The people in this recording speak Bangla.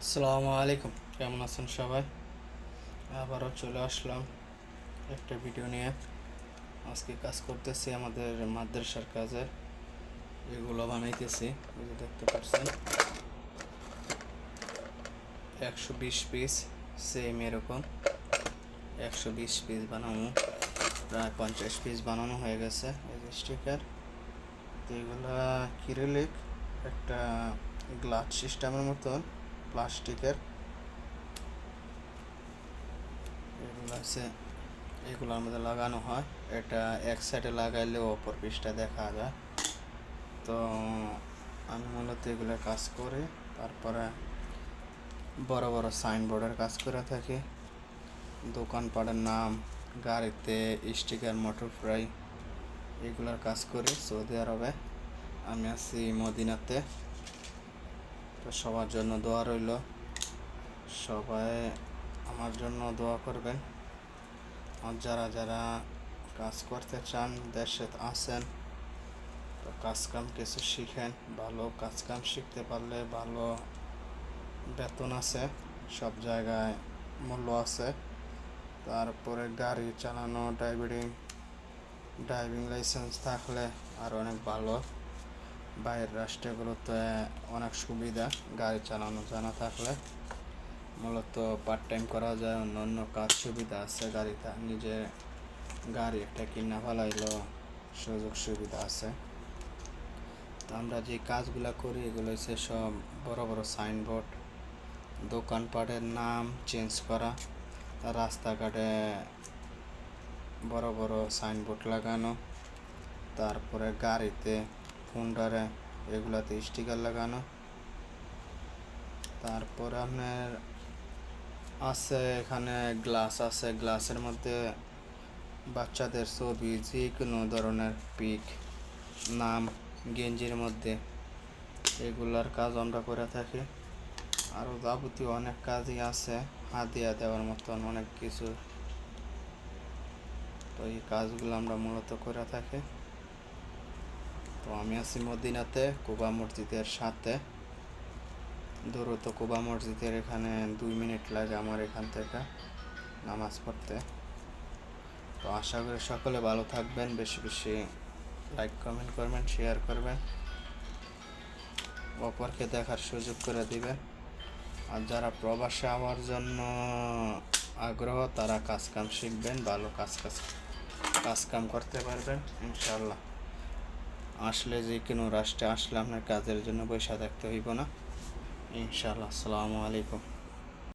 আসসালামু আলাইকুম, কেমন আছেন সবাই? আবারও চলে আসলাম একটা ভিডিও নিয়ে। আজকে কাজ করতেছি আমাদের মাদ্রাসার কাজে, এগুলো বানাইতেছি। এই যে দেখতে পাচ্ছেন 120 পিস, সেম এরকম 120 পিস বানানো, প্রায় 50 পিস বানানো হয়ে গেছে। এই যে স্টিকার, তো এগুলা কিরিলিক একটা গ্লাস সিস্টেমের মতন প্লাস্টিকের, এগুলো আছে, এগুলোর মধ্যে লাগানো হয়। এটা এক সাইডে লাগাইলেও অপর পিসটা দেখা যায়। তো আমি মূলত এগুলো কাজ করি, তারপরে বড় বড় সাইনবোর্ডের কাজ করে থাকি, দোকানপাটের নাম, গাড়িতে স্টিকার, মোটর ফ্রাই, এগুলোর কাজ করি সৌদি আরবে। আমি আছি মদিনাতে। তো সবার জন্য দোয়া রইল, সবাই আমার জন্য দোয়া করবেন। আর যারা যারা কাজ করতে চান, দেশে আছেন, তো কাজকাম কিছু শিখেন। ভালো কাজকাম শিখতে পারলে ভালো বেতন আছে, সব জায়গায় মূল্য আছে। তারপরে গাড়ি চালানো, ড্রাইভিং লাইসেন্স থাকলে আর অনেক ভালো। বাইরের রাষ্ট্রগুলোতে অনেক সুবিধা গাড়ি চালানো জানা থাকলে। মূলত পার্ট টাইম করা যায়, অন্য অন্য কাজ সুবিধা আছে। গাড়িটা নিজে গাড়ি একটা কিনা ফেলাইলেও সুযোগ সুবিধা আছে। তো আমরা যে কাজগুলো করি এগুলো হচ্ছে সব বড় বড় সাইনবোর্ড, দোকানপাটের নাম চেঞ্জ করা, রাস্তাঘাটে বড় বড় সাইনবোর্ড লাগানো, তারপরে গাড়িতে, হোন্ডারে, এগুলাতে স্টিকার লাগানো। তারপরে আপনার আছে এখানে গ্লাস আছে, গ্লাসের মধ্যে বাচ্চাদের ছবি, যে কোনো ধরনের পিক, নাম, গেঞ্জির মধ্যে, এগুলার কাজ আমরা করে থাকি। আরও যাবতীয় অনেক কাজই আছে, হাতিয়া দেওয়ার মতন অনেক কিছু। তো এই কাজগুলো আমরা মূলত করে থাকি। তো আমি আছি মদিনাতে, কুবা মসজিদের সাথে। দূরত্ব কুবা মসজিদের এখানে 2 মিনিট লাগে আমার এখান থেকে নামাজ পড়তে। তো আশা করি সকলে ভালো থাকবেন, বেশি বেশি লাইক কমেন্ট করবেন, শেয়ার করবেন, অপরকে দেখার সুযোগ করে দিবেন। আর যারা প্রবাসে আমার জন্য আগ্রহ, তারা কাজকাম শিখবেন, ভালো কাজকাম করতে পারবেন ইনশাল্লাহ। আসলে যে কোনো রাষ্ট্রে আসলে আপনার কাজের জন্য পয়সা থাকতে হইব না ইনশাল্লাহ। আসসালামু আলাইকুম।